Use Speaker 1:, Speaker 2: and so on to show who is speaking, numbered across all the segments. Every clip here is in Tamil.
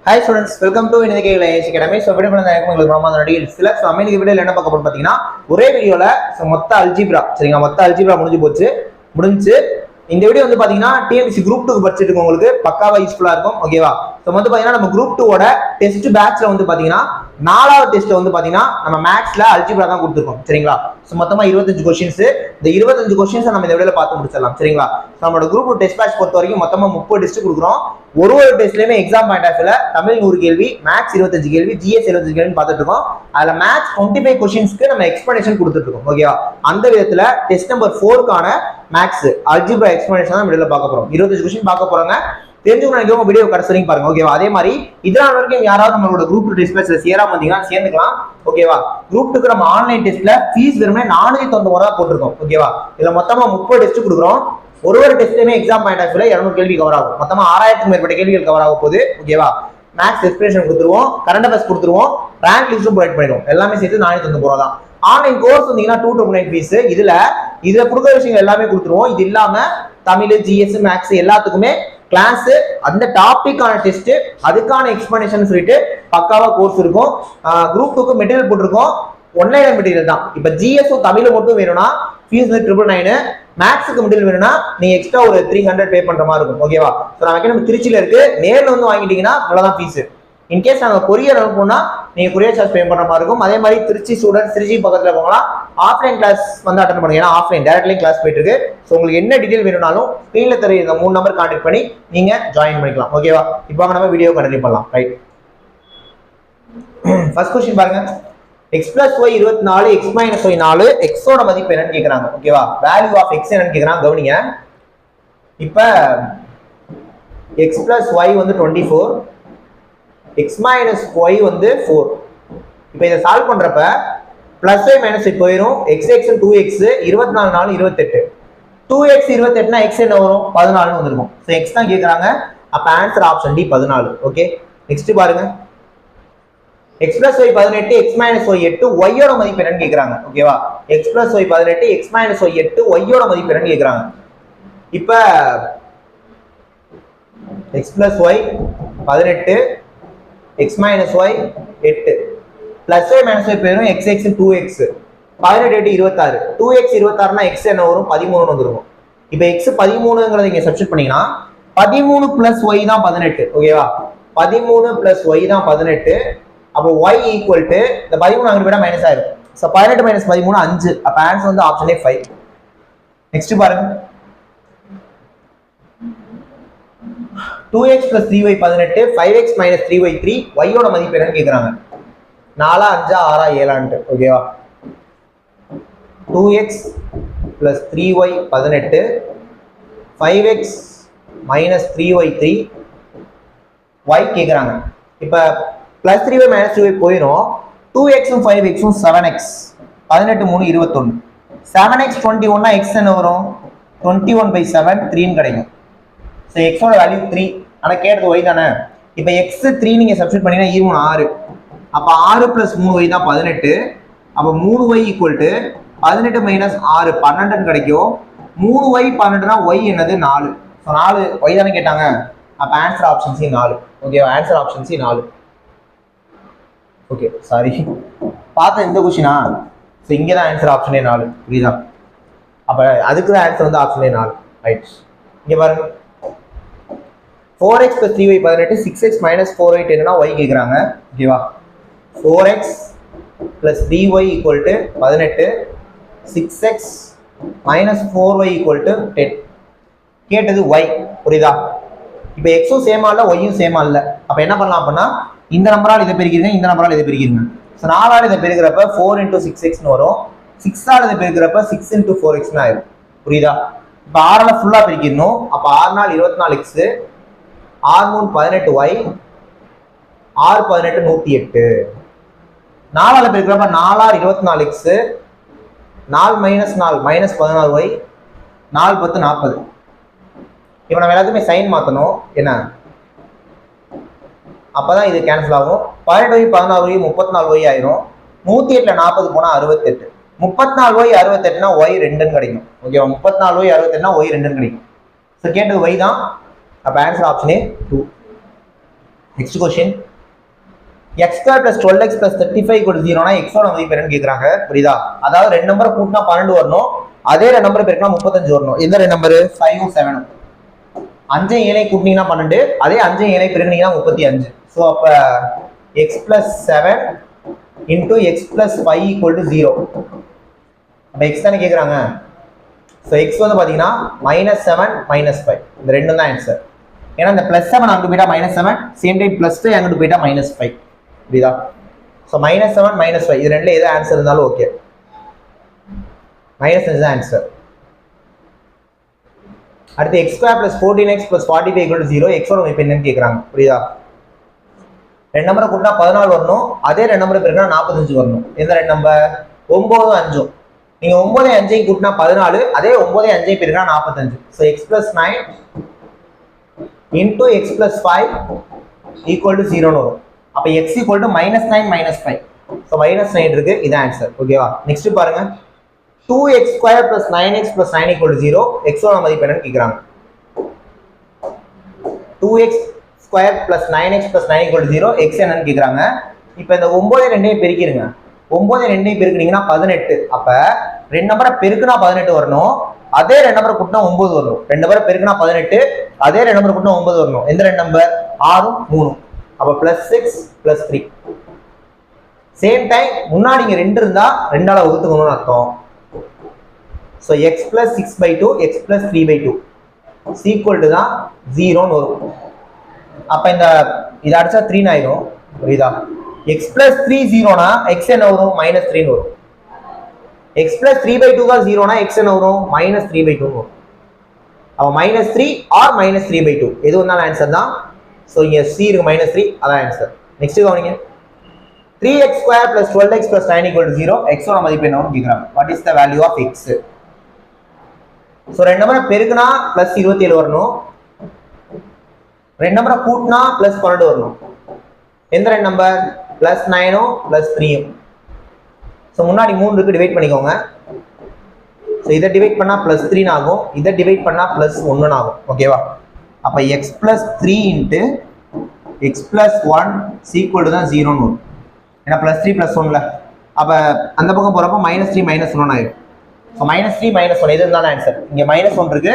Speaker 1: Hi students, welcome to Innovative AI Academy. So video பண்ண உங்களுக்கு ரொம்ப நன்றி. சிலக்ஸ் நம்ம இந்த வீடியோல என்ன பார்க்க போறோம் பாத்தீங்கன்னா ஒரே வீடியோல மொத்த அல்ஜிப்ரா சரிங்க மொத்த அல்ஜிப்ரா முடிஞ்சு இந்த வீடியோ வந்து பாத்தீங்கன்னா TNPSC group 2 படிச்சிட்டு இருக்கவங்களுக்கு பக்காவா யூஸ்ஃபுல்லா இருக்கும் ஓகேவா. சோ வந்து பாத்தீங்கன்னா நம்ம group 2 ஓட டெஸ்ட் பேட்ச்ல வந்து பாத்தீங்கன்னா நாலாவது டெஸ்ட் வந்து பாத்தீங்கன்னா நம்ம மேத்ஸ்ல அல்ஜிப்ரா தான் கொடுத்திருக்கோம் சரிங்களா. சோ மொத்தமா 25 क्वेश्चंस இந்த 25 क्वेश्चंस நம்ம இந்த வீடியோல பார்த்து முடிச்சிடலாம் சரிங்களா. நம்மளோட group 2 டெஸ்ட் பேட்ச் பொறுத்த வரைக்கும் மொத்தமா 30 டெஸ்ட் கொடுக்குறோம். ஒரு டெஸ்ட்லயுமே எக்ஸாம் பாயிண்ட் ஆஃப் வியூல தமிழ் 100 கேள்வி, மேத்ஸ் 25 கேள்வி, GS 25 கேள்வி பார்த்துட்டு இருக்கோம். அதுல மேத்ஸ் 25 क्वेश्चंसக்கு நம்ம எக்ஸ்பிளனேஷன் கொடுத்துட்டு இருக்கோம் ஓகேவா. அந்த விதத்துல டெஸ்ட் நம்பர் 4க்கான மேத்ஸ் அல்ஜிப்ரா எக்ஸ்பிளனேஷன் தான் வீடியோல பார்க்க போறோம். 25 क्वेश्चन பார்க்க போறாங்க. தெரிஞ்சுக்கணும் நினைக்கிறவங்க வீடியோ கடைசி வரைக்கும் பாருங்க ஓகேவா. அதே மாதிரி இதனால வரைக்கும் யாராவது நம்மளோட குரூப் 2 டெஸ்ட் பேட்ச்ல சேராம வந்தீங்கன்னா சேர்ந்துக்கலாம் ஓகேவா. குரூப் 2க்கு நம்ம ஆன்லைன் டெஸ்ட்ல ஃபீஸ் வெறுமே 490 ரூபாய் போட்டுருக்கோம் ஓகேவா. இதுல மொத்தமா 30 டெஸ்ட் கொடுக்குறோம். ஒரு டெஸ்ட்லயுமே எக்ஸாம் பாயிண்ட் ஆஃப் வியூல 200 கேள்வி கவர் ஆகும். மொத்தமா 6000க்கும் மேற்பட்ட கேள்விகள் கவர் ஆக போகுது ஓகேவா. மேத்ஸ் எக்ஸ்பிளனேஷன் கொடுத்துருவோம், கரண்ட் அஃபேர்ஸ் கொடுத்துருவோம், ரேங்க் லிஸ்டும் ப்ரொவைட் பண்ணிடுவோம். எல்லாமே சேர்த்து 490 ரூபாய் தான். ஆன்லைன் கோர்ஸ் வந்தீங்கன்னா 229 ஃபீஸ். இதுல கொடுக்குற விஷயங்கள் எல்லாமே கொடுத்துருவோம். இது இல்லாம தமிழ், GS, மேத்ஸ் எல்லாத்துக்குமே கிளாஸ், அந்த டாபிக்கான டெஸ்ட், அதுக்கான எக்ஸ்பிளனேஷன் சொல்லிட்டு பக்காவா கோர்ஸ் இருக்கும். குரூப் 2க்கு மெட்டீரியல் போட்டிருக்கோம். ஒன்லைன் மெட்டீரியல் தான். இப்ப GS தமிழ் மட்டும் வேணும்னா ஃபீஸ் 999. மேத்ஸ்க்கு மெட்டீரியல் வேணும்னா நீங்க எக்ஸ்ட்ரா ஒரு 300 பே பண்ற மாதிரி இருக்கும் ஓகேவா. சோ நம்ம திருச்சியில இருக்கு, நேர்ல வந்து வாங்கிட்டீங்கன்னா அவ்வளவுதான் ஃபீஸ். இன்கேஸ் நாங்க கொரியர் அனுப்பணும்னா நீங்க கொரியர் சார்ஜ் பே பண்ற மாதிரி இருக்கும். அதே மாதிரி திருச்சி ஸ்டூடெண்ட்ஸ் திருச்சி பக்கத்துல போகலாம். ஆஃப்லைன் கிளாஸ் வந்து அட்டெண்ட் பண்ணுங்க. ஏன்னா ஆஃப்லைன் டைரக்ட்லி கிளாஸ் போயிட்டு இருக்கு. ஸோ உங்களுக்கு என்ன டீடைல் வேணும்னாலும் ஸ்கிரீன்ல தெரிய இந்த 3 நம்பர் கான்டாக்ட் பண்ணி நீங்க ஜாயின் பண்ணிக்கலாம் ஓகேவா. இப்போ நம்ம வீடியோ கண்டினியூ பண்ணலாம் ரைட். ஃபர்ஸ்ட் क्वेश्चन பாருங்க. x plus y 24, x minus y 4, x ஓட மதிப்பு என்னன்னு கேக்குறாங்க ஓகேவா. வேல்யூ ஆஃப் x என்னன்னு கேக்குறாங்க கவனிங்க. இப்ப x plus y வந்து 24, x minus y வந்து 4. இப்போ இதை சால்வ் பண்றப்ப பிளஸ் y மைனஸ் y போயிடும். x 2x 24 4 28. 2x 28னா x என்ன வரும் 14 வந்துரும். சோ x தான் கேக்குறாங்க. அப்ப answer option D 14 okay. Next பாருங்க. x plus y 18, x minus y 8, y ஓட மதிப்பு என்னன்னு கேக்குறாங்க ஓகேவா. x plus y 18, x minus y 8, y ஓட மதிப்பு என்னன்னு கேக்குறாங்க. இப்ப x plus y 18, x minus y 8, plus y minus y போயிடும். x 2x 18 26, 2x 26னா x என்ன வரும் 13 வந்துரும். இப்போ x 13ங்கறத இங்க சப்ஸ்டிட் பண்ணீங்கன்னா 13 plus y தான் 18 ஓகேவா. 13 plus y தான் 18. அப்போ y ஈக்குவல் டு இந்த 13 அங்க விட மைனஸ் ஆயிடும். So 18 minus 13 5. அப்ப ஆன்சர் வந்து ஆப்ஷன் ஏ 5. நெக்ஸ்ட் பாருங்க. 2x plus 3y 18, 5x minus 3y 3, y ஓட மதிப்பு என்னன்னு கேக்குறாங்க. 4 5 6 7 ஓகேவா. 2x plus 3y 18, 5x minus 3y 3, y கேக்குறாங்க. இப்ப பிளஸ் 3y மைனஸ் 3y போயிடும். 2x 5x 7x 18 3 21. 7x 21னா x என்ன வரும் 21/7 3 கிடைக்கும். சோ x ஓட வேல்யூ 3. ஆனா கேட்டது y தானே. இப்போ x 3 நீங்க சப்ஸ்டிட் பண்ணீங்கன்னா 6. அப்ப 6 + 3y தான் 18. அப்ப 3y ஈக்குவல் டு 18 மைனஸ் 6 12 கிடைக்கும். 3y 12னா y என்னது 4. சோ 4 y தானே கேட்டாங்க. அப்ப ஆன்சர் ஆப்ஷன் சி 4 ஓகேவா. Answer option C 4 okay. Sorry பார்த்த இந்த क्वेश्चनா. சோ இங்க தான் ஆன்சர் ஆப்ஷன் ஏ 4 புரியுதா. அப்ப அதுக்கு தான் ஆன்சர் வந்து ஆப்ஷன் ஏ 4 ரைட். இங்க பாருங்க. 4x plus 3y 18, 6x minus 4y 10னா y கேக்குறாங்க ஓகேவா. 4x plus 3y equal to 18, 6x minus 4y equal to 10. கேட்டது y புரியுதா. இப்போ xம் சேமா இல்ல yம் சேமா இல்ல. அப்ப என்ன பண்ணலாம் அப்படின்னா இந்த நம்பரால இதை பெருக்கிடுங்க, இந்த நம்பரால இதை பெருக்கிடுங்க. சோ 4 ஆல இதை பெருக்கிறப்ப 4 × 6x ன்னு வரும். 6 ஆல இதை பெருக்கிறப்ப 6 × 4x ன்னு ஆயிடும் புரியுதா. இப்ப 6 ஆல ஃபுல்லா பெருக்கிடணும். அப்ப 6 4 24x, 6 3 18y, 6 18 108. 4 ஆல பெருக்கிறப்ப 4 6 24x, 4 - 4 -16y, 4 10 40. இப்போ நம்ம எல்லாத்துக்குமே சைன் மாத்தணும் என்ன. அப்பதான் இது கேன்சல் ஆகும். 18y 16y 34y ஆயிரும். 108ல 40 போனா 68. 34y 68னா y 2ன்னு கிடைக்கும் ஓகேவா. 34y 68னா y 2ன்னு கிடைக்கும். சோ கேட்டது y தான். அப்ப answer option A 2. Next question x square plus 12x plus 35 = 0னா x ஓட மதிப்பு என்னன்னு கேக்குறாங்க. புரியுதா? அதாவது ரெண்டு நம்பரை கூட்டினா 12 வரணும், அதே ரெண்டு நம்பரை பெருக்கினா 35 வரணும். எந்த ரெண்டு நம்பர்? 5 7. 5 7 கூட்டினீங்கன்னா 12, அதே 5 7 பெருக்கினீங்கன்னா 35. ஸோ அப்ப x plus 7 into x plus 5 = 0. அப்ப x தானே கேக்குறாங்க. ஸோ x வந்து பாத்தீங்கன்னா -7 -5. இந்த ரெண்டும் தான் ஆன்சர். ஏன்னா இந்த +7 அங்கிட்டு போயிட்டா -7, சேம் டைம் +5 அங்கிட்டு போயிட்டா -5. புரியுதா? ஸோ -7 -5 இது ரெண்டுல எது ஆன்சர் இருந்தாலும் ஓகே. -5 தான் ஆன்சர். அடுத்து x² + 14x + 45 = 0. x ஓட மதிப்பு என்னன்னு கேக்குறாங்க. புரியுதா? ரெண்டு நம்பரை கூட்டினா 14 வரணும், அதே ரெண்டு நம்பரை பெருக்கினா 45 வரணும். எந்த ரெண்டு நம்பர்? 9 5. நீங்க 9 5 கூட்டினா 14, அதே 9 5 பெருக்கினா 45. So x + 9 into x plus 5 equal to 0 வரும். அப்ப x equal to -9 -5. so -9 இருக்கு, இது ஆன்சர். ஓகேவா? நெக்ஸ்ட் பாருங்க. 2x² plus 9x plus 9 equal to 0. x ஓட மதிப்பு என்னன்னு கேக்குறாங்க. 2x² plus 9x plus 9 equal to 0. x என்னன்னு கேக்குறாங்க. இப்போ இந்த 9 2 பெருக்கிடுங்க. 9 2 பெருக்கினீங்கன்னா 18. அப்ப ரெண்டு நம்பரை பெருக்குனா 18 வரணும், அதே ரெண்டு நம்பரை கூட்டினா 9 வரணும். ரெண்டு நம்பரை பெருக்குனா 18, அதே ரெண்டு நம்பரை கூட்டினா 9 வரணும். எந்த ரெண்டு நம்பர்? 6 3. அப்ப +6 +3. சேம் டைம் முன்னாடி இங்க 2 இருந்தா 2ஆல வகுத்துக்கணும்னு அர்த்தம். சோ x + 6/2 x + 3/2 = தான் 0ன்னு வரும். அப்ப இந்த இத அடிச்சா 3 ஆயிடும். புரியுதா? x + 3 0னா x என்ன வரும்? -3 வரும். x + 3/2 தான் 0னா x என்ன வரும்? -3/2 வரும். அப்ப -3 or -3/2 எது வந்தாலும் ஆன்சர் தான். சோ இங்க c இருக்கு -3, அதான் ஆன்சர். நெக்ஸ்ட் கவனிங்க. 3x² plus 12x plus 9 equal to 0. x ஓட மதிப்பு என்னன்னு கேக்குறாங்க. What is the value of x? So ரெண்டு நம்பரை பெருக்குனா +27 வரணும், ரெண்டு நம்பரை கூட்டினா +12 வரணும். எந்த ரெண்டு நம்பர்? +9 +3. சோ முன்னாடி 3 இருக்கு, டிவைட் பண்ணிக்கோங்க. சோ இதை டிவைட் பண்ணா +3 ஆகும், இதை டிவைட் பண்ணா +1 ஆகும். ஓகேவா? அப்ப x + 3 into x + 1 equal to தான் 0ன்னு வரும். ஏன்னா +3 +1ல அப்ப அந்த பக்கம் போறப்ப -3 -1 ஆயிடும். ஸோ -3 -1 எது இருந்தாலும் ஆன்சர். இங்க -1 இருக்கு.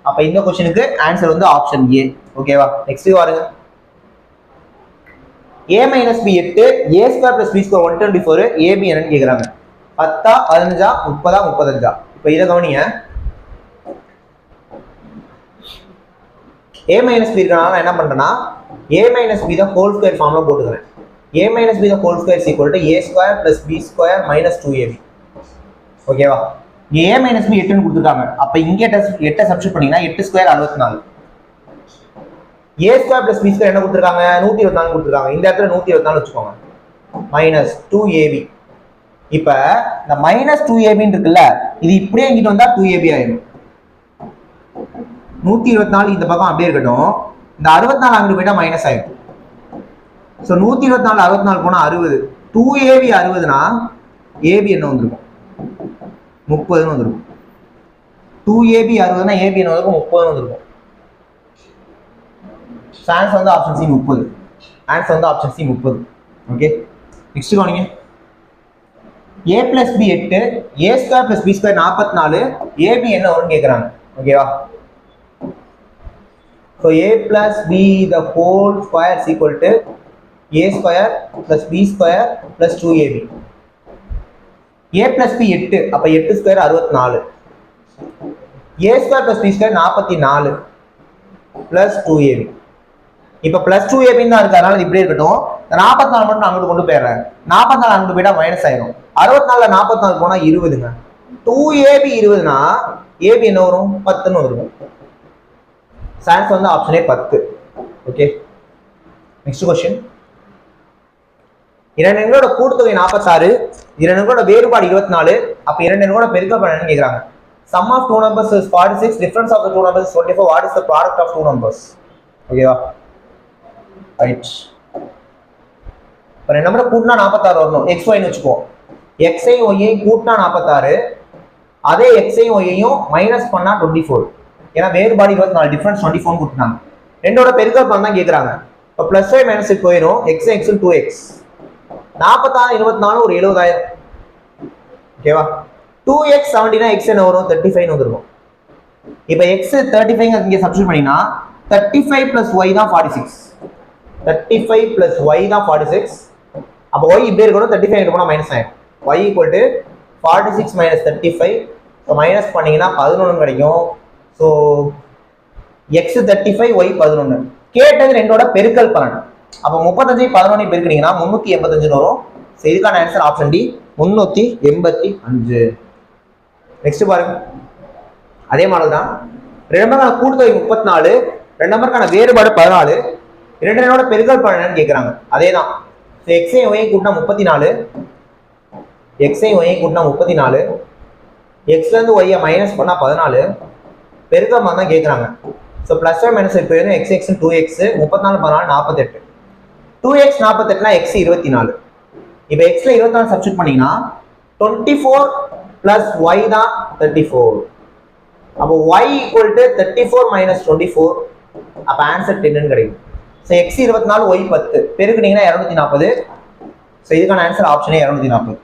Speaker 1: அப்ப இந்த கொஸ்டினுக்கு ஆன்சர் வந்து ஆப்ஷன் ஏ. ஓகேவா? நெக்ஸ்ட் பாருங்க. a - b 8, a² + b² 124, ab என்னன்னு கேக்குறாங்க. 10 15 30 35. இப்போ இத கவனிங்க. a - b இருக்கனால நான் என்ன பண்றேன்னா a - b the whole square ஃபார்ம்ல போட்டுக்கிறேன். a - b the whole square is equal to a² + b² - 2ab. ஓகேவா? a - b 8ன்னு கொடுத்துட்டாங்க. அப்ப இங்க 8 சப்ஸ்டிட்யூட் பண்ணீங்கன்னா 8² 64. a² + b² என்ன கொடுத்துருக்காங்க? 124 கொடுத்துருக்காங்க. இந்த இடத்துல 124 வச்சுக்கோங்க. -2ab. இப்ப இந்த -2ab இருக்குல்ல, இது இப்படியே இங்கிட்டு வந்தா 2ab ஆயிடும். 124 இந்த பக்கம் அப்படியே இருக்கட்டும். இந்த 64 அங்கிட்டு போயிட்டா மைனஸ் ஆயிடும். சோ 124 64 போனா 60. 2ab 60னா ab என்ன வந்திருக்கும்? 30ன்னு வந்திருக்கும். 2ab 60னா ab என்ன வந்திருக்கும்? 30ன்னு வந்திருக்கும். ஆன்சர் வந்து ஆப்ஷன் சி 30. ஆன்சர் வந்து ஆப்ஷன் சி 30. ஓகே, நெக்ஸ்ட் கவனிங்க. a + b 8, a² + b² 44, ab என்ன வரும்னு கேக்குறாங்க. ஓகேவா? So a plus b the whole square is equal to a square plus b square plus 2ab. a plus b 8, அப்ப 8 square 64. a square plus b square 44 plus 2ab. இப்ப plus 2ab தான் இருக்கு, அதனால இப்படியே இருக்கட்டும். 44 மட்டும் அங்கிட்டு கொண்டு போயிடுறேன். 44 அங்கிட்டு போயிட்டா மைனஸ் ஆயிடும். 64 44 போனா 20ங்க. 2ab 20னா ab என்ன வரும்? 10ன்னு வரும். ஆன்சர் வந்து option A 10. Okay, next question. இரண்டு எண்களோட கூட்டுத்தொகை 46, இரண்டு எண்களோட வேறுபாடு 24. அப்ப இரண்டு எண்களோட பெருக்கல் என்னன்னு கேக்குறாங்க. sum of two numbers is 46, difference of the two numbers is 24. what is the product of two numbers? ஓகேவா? ரைட். ரெண்டு நம்பரை கூட்டினா 46 வரணும். x y ன்னு வெச்சுக்கோ. x ஐ y ஐ கூட்டினா 46, அதே x ஐ y ஐயும் மைனஸ் பண்ணா 24. ஏன்னா வேறுபாடு 24, டிஃபரன்ஸ் 24 கொடுத்தாங்க. ரெண்டோட பெருக்கல் பண்ணா கேக்குறாங்க. இப்போ பிளஸ் ஒய் மைனஸ் போயிடும். எக்ஸ் எக்ஸ் 2x 46 24 ஒரு 70000. ஓகேவா? 2x 70 எக்ஸ் என்ன வரும்? 35 வந்துருக்கும். இப்போ எக்ஸ் 35 இங்கே சப்ஸ்டியூட் பண்ணினா 35 பிளஸ் ஒய் தான் 46. 35 பிளஸ் ஒய் தான் 46. அப்போ ஒய் இப்படி இருக்கணும், 35 எடுத்து போனால் மைனஸ் ஆகிடும். Y equal to 46 minus 35. So minus பண்ணிங்கன்னா 11 கிடைக்கும். So x 35 y 11. கேட்டது ரெண்டோட பெருக்கல் பலன். அப்போ 35 11 பெருக்கினீங்கன்னா 385 வரும். ஸோ இதுக்கான ஆன்சர் ஆப்ஷன் டி 385. நெக்ஸ்ட் பாருங்க, அதே மாதிரி தான். ரெண்டு நம்பருக்கான கூட்டுத்தொகை 34, ரெண்டு நம்பருக்கான வேறுபாடு 14. இரண்டு ரெண்டோட பெருக்கல் பலன் கேட்குறாங்க. அதே தான். ஸோ எக்ஸையும் ஒய்யும் கூட்டினா 34, எக்ஸையும் ஒய்யும் கூட்டினா 34, எக்ஸ்லேருந்து ஒய்யை மைனஸ் பண்ணால் 14, பெருக்கமாக தான் கேட்குறாங்க. ஸோ ப்ளஸ் ஒய் மைனஸ் இப்போ எக்ஸ் எக்ஸ் 2x 34 14 48. 2x 48னா எக்ஸ் 24. இப்போ எக்ஸ்ல 24 சப்ஸ்டியூட் பண்ணீங்கன்னா 24 பிளஸ் ஒய் தான் 34. அப்போ ஒய் ஈக்குவல் டு 34 மைனஸ் 24. அப்போ ஆன்சர் 10 கிடைக்கும். ஸோ எக்ஸ் 24 ஒய் 10 பெருக்குனீங்கன்னா 240. ஸோ இதுக்கான ஆன்சர் ஆப்ஷனே 240.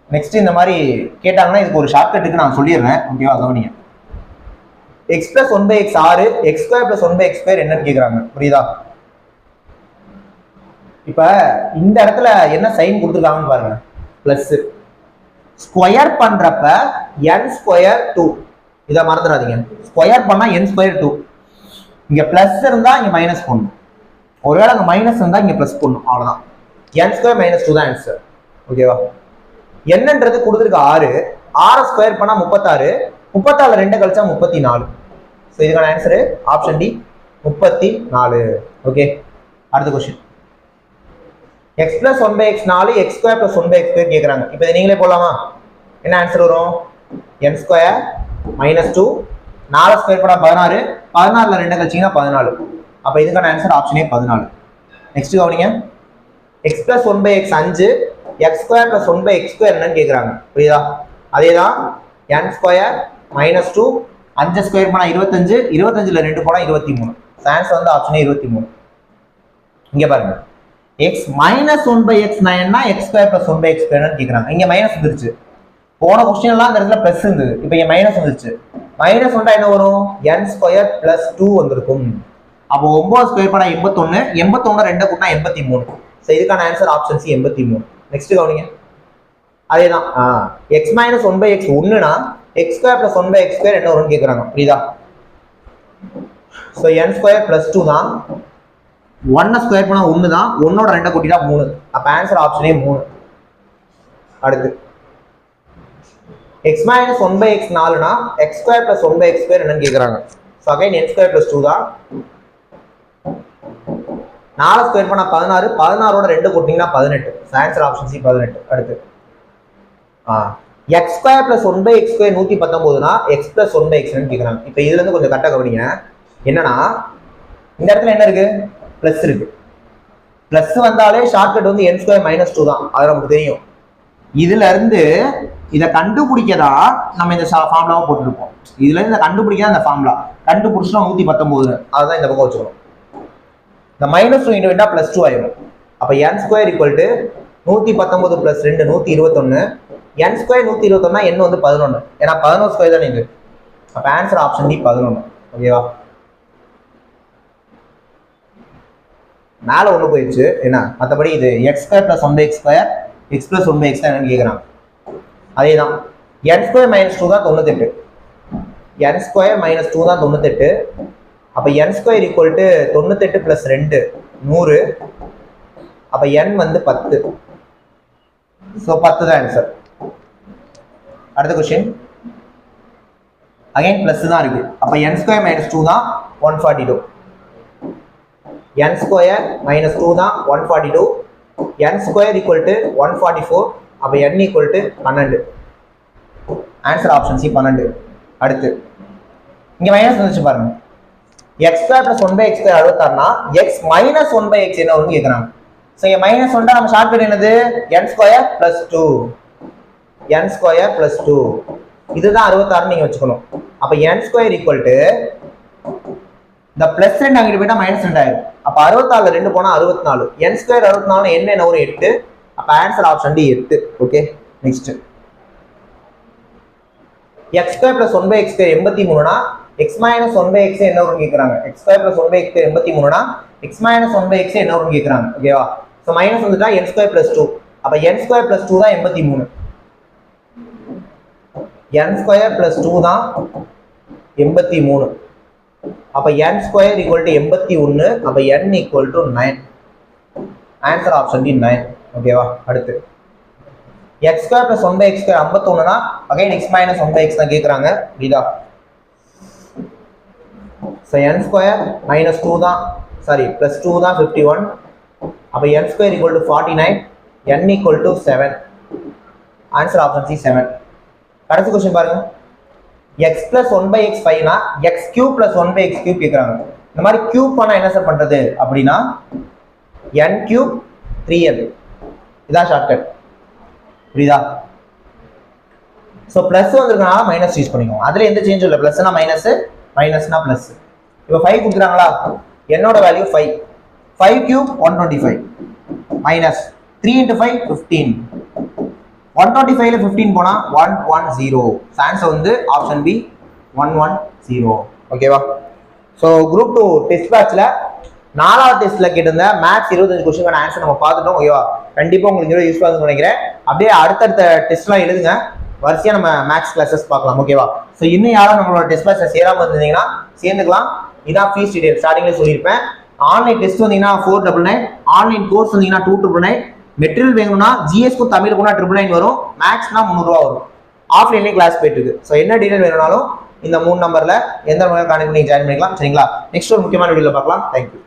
Speaker 1: நெக்ஸ்ட் இந்த மாதிரி கேட்டாங்கன்னா இதுக்கு ஒரு ஷார்ட்கட்டுக்கு நான் சொல்லிடுறேன். ஓகேவா? கவனிங்க. x plus 1 by x 6, x square plus 1 by x square என்னன்னு கேக்குறாங்க. புரியுதா? இப்ப இந்த இடத்துல என்ன சைன் கொடுத்துருக்காங்கன்னு பாருங்க. பிளஸ் ஸ்கொயர் பண்றப்ப n ஸ்கொயர் 2. இதை மறந்துடாதீங்க. ஸ்கொயர் பண்ணா n ஸ்கொயர் 2. இங்க பிளஸ் இருந்தா இங்க மைனஸ் போடணும். ஒருவேளை அங்க மைனஸ் இருந்தா இங்க பிளஸ் போடணும். அவ்வளவுதான். n ஸ்கொயர் மைனஸ் 2 தான் ஆன்சர். ஓகேவா? என்னன்றது கொடுத்துருக்க 6. 6 ஸ்கொயர் பண்ணா 36. 34 2 கழிச்சா 34. ஸோ இதுக்கான ஆன்சரு ஆப்ஷன் டி 34. ஓகே, அடுத்த question. X plus 1 by x 4, x square plus 1 by x square கேட்குறாங்க. இப்போ இதை நீங்களே போடலாமா? என்ன ஆன்சர் வரும்? என் ஸ்கொயர் மைனஸ் 2, 4 ஸ்கொயர் பண்ணா 16, 16ல் 2 கழிச்சிங்கன்னா 14. அப்போ இதுக்கான ஆன்சர் ஆப்ஷனே 14. நெக்ஸ்ட் கவனிங்க. X plus 1 by x 5, x square plus 1 by x square என்னன்னு கேட்குறாங்க. புரியுதா? அதே தான். n ஸ்கொயர் மைனஸ் 2, 5 ஸ்கொயர் பண்ணா 25, 25ல் 2 போனா 23. ஆன்சர் வந்து ஆப்ஷனே 23. இங்க பாருங்க, எக்ஸ் மைனஸ் 1 பை எக்ஸ் 9னா x square plus 1 by x ஸ்கொயர்னு கேட்குறாங்க. இங்க மைனஸ் வந்துருச்சு. போன கொஸ்டின் எல்லாம் இந்த இடத்துல பிளஸ் இருந்தது. இப்போ இங்க மைனஸ் வந்துருச்சு. மைனஸ் வந்தா என்ன வரும்? n ஸ்கொயர் பிளஸ் 2 வந்திருக்கும். அப்போ 9 ஸ்கொயர் பண்ணா 81, 81 2 கூட்டினா 83. ஸோ இதுக்கான ஆன்சர் ஆப்ஷன் சி 83. நெக்ஸ்ட் கவனிங்க. அதே தான். எக்ஸ் மைனஸ் 1 பை எக்ஸ் 1னா x square plus 1 by x square என்ன வரும்னு கேட்குறாங்க. புரியுதா? ஸோ n ஸ்கொயர் பிளஸ் 2 தான். 1 ஸ்கொயர் பண்ணா 1 தான். 1ஓட 2 கூட்டிட்டா 3. அப்போ ஆன்சர் ஆப்ஷனே 3. அடுத்து எக்ஸ் மைனஸ் 1 பை எக்ஸ் 4னா x square plus 1 by x square என்னன்னு கேட்குறாங்க. So again n square plus 2 தான். 4 ஸ்கொயர் பண்ணா 16, 16ஓட 2 கூட்டிங்கன்னா 18. Answer option C 18. அடுத்து x square plus 1 by x square 119னா எக்ஸ் பிளஸ் 1 பை எக்ஸ் கேட்குறாங்க. இப்போ இதுல இருந்து கொஞ்சம் கரெக்டாக கவனிங்க. என்னன்னா இந்த இடத்துல என்ன இருக்கு? பிளஸ் இருக்கு. பிளஸ் வந்தாலே ஷார்ட்கட் வந்து n ஸ்கொயர் மைனஸ் 2 தான். அது நமக்கு தெரியும். இதுல இருந்து இதை கண்டுபிடிக்கதா நம்ம இந்த ஃபார்முலாவை போட்டுருப்போம். இதுல இருந்து இதை கண்டுபிடிக்கதான் இந்த ஃபார்முலா. கண்டுபிடிச்சோம் 119. அதுதான் இந்த பக்கம் வச்சுக்கணும். இந்த மைனஸ் 2 இன்டா பிளஸ் 2 ஆயிடும். அப்போ n square equal to 119 plus 2 121. n square 121 n வந்து 11. ஏன்னா 11 ஸ்கொயர் தான் இது. அப்போ ஆன்சர் ஆப்ஷன் டி 11. ஓகேவா? மேலே ஒன்று போயிடுச்சு. என்ன மற்றபடி இது x square plus 1 by x square, x plus 1 by x தான் என்னன்னு கேட்குறாங்க. அதே தான். n ஸ்கொயர் மைனஸ் 2 தான் 98. n ஸ்கொயர் மைனஸ் 2 தான் 98. அப்போ n square equal to 98 plus 2 100. அப்போ n வந்து 10. ஸோ 10 தான் ஆன்சர். அடுத்த கொஸ்டின். அகைன் பிளஸ் தான் இருக்கு. அப்போ n ஸ்கொயர் மைனஸ் 2 தான் 142. n ஸ்கொயர் மைனஸ் 2 தான் 142. n square equal to 144. அப்போ n equal to 12. Answer option C 12. அடுத்து இங்க மைனஸ் வந்துச்சு பாருங்க. X square plus 1 by x square 66னா எக்ஸ் மைனஸ் 1 பை எக்ஸ் என்ன வரும்னு கேட்குறாங்க. ஸோ இங்கே மைனஸ் வந்துட்டா நம்ம ஷார்ட்கட் என்னது? n square plus 2. n square plus 2 இதுதான் 66 நீங்க வச்சுக்கணும். அப்போ n ஸ்கொயர் ஈக்குவல் டு இந்த பிளஸ் 2 அங்கிட்டு போயிட்டா -2 ஆயிரும். அப்ப 64 2 போனா 64. n ஸ்கொயர் 64 n என்ன வரும் 8. அப்ப answer option D 8. Okay next x square plus 1/x square 83 னா x மைனஸ் 1/x என்ன வரும்னு கேக்குறாங்க. x ஸ்கொயர் பிளஸ் 1/x 83 னா x மைனஸ் 1/x என்ன வரும்னு கேக்குறாங்க. ஓகேவா? சோ மைனஸ் வந்துட்டா n ஸ்கொயர் பிளஸ் 2. அப்ப n ஸ்கொயர் பிளஸ் 2 தான் 83. n ஸ்கொயர் பிளஸ் 2 தான் 83. அப்ப n ஸ்கொயர் ஈக்குவல் டு 81. அப்ப n equal to 9. Answer option D 9. ஓகேவா? அடுத்து x square plus 1/x square 51 னா அகைன் x மைனஸ் 1/x தான் கேக்குறாங்க. புரியுதா? சோ n ஸ்கொயர் மைனஸ் 2 தான் சாரி பிளஸ் 2 தான் 51. அப்ப n square equal to 49. n equal to 7. Answer option C 7. கடைசி क्वेश्चन பாருங்க. x plus 1/x 5 னா x cube plus 1/x cube கேக்குறாங்க. இந்த மாதிரி கியூப் பண்ணா என்ன சார் பண்றது அப்படினா n cube 3n இதான் ஷார்ட்கட். புரியுதா? சோ பிளஸ் வந்திருக்கனால மைனஸ் யூஸ் பண்ணிக்கோங்க. அதுல எந்த சேஞ்சும் இல்ல. பிளஸ்னா மைனஸ், மைனஸ்னா பிளஸ். இப்போ 5 கொடுக்குறாங்களா? என்னோட வேல்யூ 5. 5 cube 125 minus 3 into 5 15. 125 ல 15 போனா 110. ஆன்சர் வந்து ஆப்ஷன் பி 110. ஓகேவா? சோ குரூப் 2 டெஸ்ட் பேட்ச்ல 4வது டெஸ்ட்ல கேட்டிருந்த மேத்ஸ் 25 क्वेश्चनக்கான ஆன்சர் நம்ம பார்த்துட்டோம். ஓகேவா? கண்டிப்பா உங்களுக்கு இது யூஸ்ஃபுல்லா இருக்கும்னு நினைக்கிறேன். அப்படியே அடுத்தடுத்த டெஸ்ட்லாம் எழுதுங்க. வரிசையா நம்ம மேத்ஸ் கிளாसेस பார்க்கலாம். ஓகேவா? சோ இன்னும் யாரும் நம்மளோட டெஸ்ட் பேட்ச்ல சேராம இருந்தீங்கன்னா சேர்ந்துக்கலாம். இதான் ஃபீஸ் டீடைல் ஸ்டார்டிங்ல சொல்லியிருப்பேன். ஆன்லைன் டெஸ்ட் வந்தீங்கன்னா 499, ஆன்லைன் கோர்ஸ் வந்தீங்கன்னா 299, மெட்டீரியல் வேணும்னா ஜிஎஸ்க்கும் தமிழுக்கும் 999 வரும், மேத்ஸ்னா 300 ரூபா வரும். ஆஃப்லைன்லேயே கிளாஸ் போயிட்டு இருக்கு. ஸோ என்ன டீடைல் வேணும்னாலும் இந்த 3 நம்பர்ல எந்த நம்பர் கான்டெக்ட் பண்ணி ஜாயின் பண்ணிக்கலாம். சரிங்களா? நெக்ஸ்ட் ஒரு முக்கியமான வீடியோல பார்க்கலாம். தேங்க்யூ.